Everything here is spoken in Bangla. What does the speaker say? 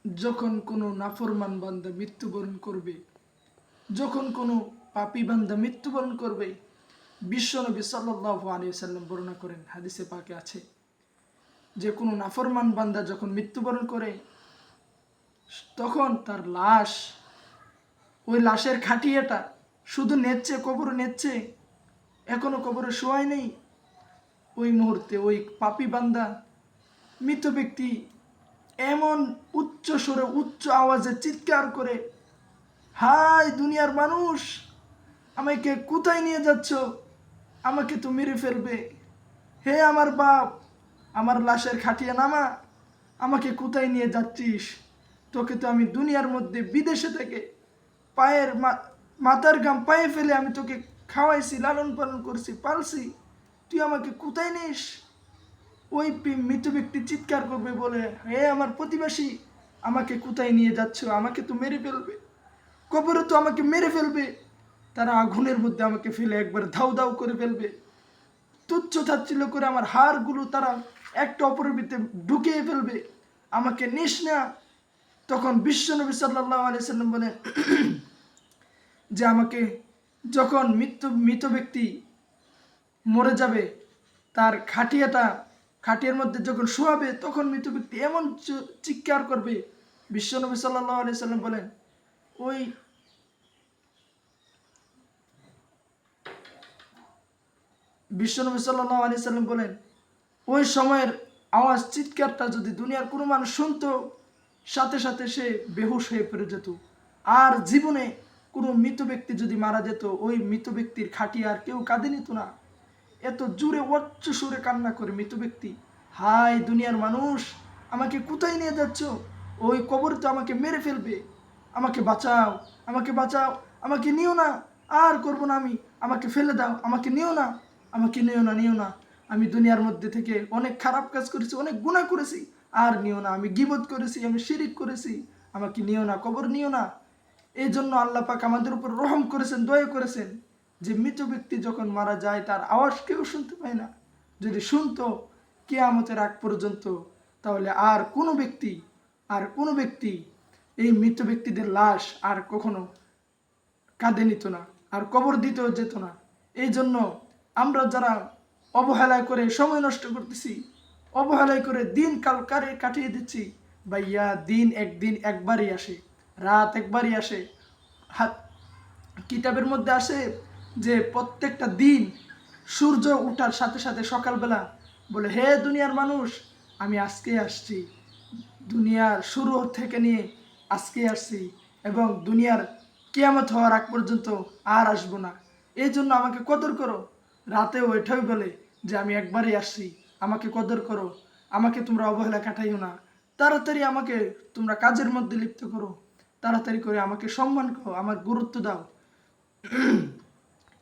যখন কোনো নাফরমান বান্দা মৃত্যুবরণ করবে, যখন কোনো পাপী বান্দা মৃত্যুবরণ করবে, বিশ্বনবী সাল্লাল্লাহু আলাইহি ওয়াসাল্লাম বর্ণনা করেন, হাদিসে পাকে আছে যে কোনো নাফরমান বান্দা যখন মৃত্যুবরণ করে তখন তার লাশ, ওই লাশের খাটিয়াটা শুধু নেচ্ছে, কবরে নেচ্ছে, এখনো কবরে শোয়াই নেই। ওই মুহূর্তে ওই পাপী বান্দা মৃত ব্যক্তি এমন উচ্চ স্বরে উচ্চ আওয়াজে চিৎকার করে, হাই দুনিয়ার মানুষ, আমাকে কোথায় নিয়ে যাচ্ছ? আমাকে তো মেরে ফেলবে। হে আমার বাপ, আমার লাশের খাটিয়া নামা, আমাকে কোথায় নিয়ে যাচ্ছিস? তোকে তো আমি দুনিয়ার মধ্যে বিদেশে থেকে পায়ের মাথার ঘাম পায়ে ফেলে আমি তোকে খাওয়াইছি, লালন পালন করছি, পালছি, তুই আমাকে কোথায় নিস? ওই মৃত ব্যক্তি চিৎকার করবে বলে, হে আমার প্রতিবেশী, আমাকে কোথায় নিয়ে যাচ্ছ? আমাকে তো মেরে ফেলবে, কবরে তো আমাকে মেরে ফেলবে, তারা আগুনের মধ্যে আমাকে ফেলে একবার ধাউ ধাউ করে ফেলবে, তুচ্ছ তাচ্ছিল্য করে আমার হাড়গুলো তারা একটা অপরের ভিতরে ঢুকিয়ে ফেলবে, আমাকে নিস না। তখন বিশ্বনবী সাল্লাল্লাহু আলাইহি সাল্লাম বলেন যে আমাকে যখন মৃত ব্যক্তি মরে যাবে, তার খাটিয়ার মধ্যে যখন শোয়াবে, তখন মৃত ব্যক্তি এমন চিৎকার করবে, বিশ্বনবী সাল্লাল্লাহু আলাইহি সাল্লাম বলেন ওই বিশ্বনবী সাল্লাল্লাহু আলাইহি সাল্লাম বলেন ওই সময়ের আওয়াজ, চিৎকারটা যদি দুনিয়ার কোনো মানুষ শুনতো, সাথে সাথে সে বেহুশ হয়ে পড়ে যেত। আর জীবনে কোনো মৃত ব্যক্তি যদি মারা যেত, ওই মৃত ব্যক্তির খাটিয়া আর কেউ কাঁদে নিত না। এত জোরে উচ্চ সুরে কান্না করে মৃত ব্যক্তি, হাই দুনিয়ার মানুষ, আমাকে কোথায় নিয়ে যাচ্ছ? ওই কবর তো আমাকে মেরে ফেলবে, আমাকে বাঁচাও, আমাকে বাঁচাও, আমাকে নিও না, আর করবো না আমি, আমাকে ফেলে দাও, আমাকে নিও না, আমাকে নিও না, নিও না, আমি দুনিয়ার মধ্যে থেকে অনেক খারাপ কাজ করেছি, অনেক গুনাহ করেছি, আর নিও না, আমি গীবত করেছি, আমি শিরিক করেছি, আমাকে নিও না, কবর নিও না। এই জন্য আল্লাহ পাক আমাদের উপর রহম করেছেন, দয়া করেছেন যে মৃত ব্যক্তি যখন মারা যায় তার আওয়াজ কেউ শুনতে পায় না। যদি শুনতো কিয়ামতের আগ পর্যন্ত, তাহলে আর কোনো ব্যক্তি এই মৃত ব্যক্তিদের লাশ আর কখনো কাঁধে নিত না, আর কবর দিতেও যেত না। এই জন্য আমরা যারা অবহেলায় করে সময় নষ্ট করতেছি, অবহেলায় করে দিন কাল কাটিয়ে দিচ্ছি, ভাইয়া দিন একদিন একবারই আসে, রাত একবারই আসে। কিতাবের মধ্যে আসে যে প্রত্যেকটা দিন সূর্য ওঠার সাথে সাথে সকালবেলা বলে, হে দুনিয়ার মানুষ, আমি আজকে আসছি, দুনিয়ার শুরু থেকে নিয়ে আজকে আসছি, এবং দুনিয়ার কিয়ামত হওয়ার আগ পর্যন্ত আর আসবো না। এই জন্য আমাকে কদর করো। রাতে ওইটাই বলে যে আমি একবারই আসছি, আমাকে কদর করো, আমাকে তোমরা অবহেলা কাটাইও না, তাড়াতাড়ি আমাকে তোমরা কাজের মধ্যে লিপ্ত করো, তাড়াতাড়ি করে আমাকে সম্মান করো, আমার গুরুত্ব দাও।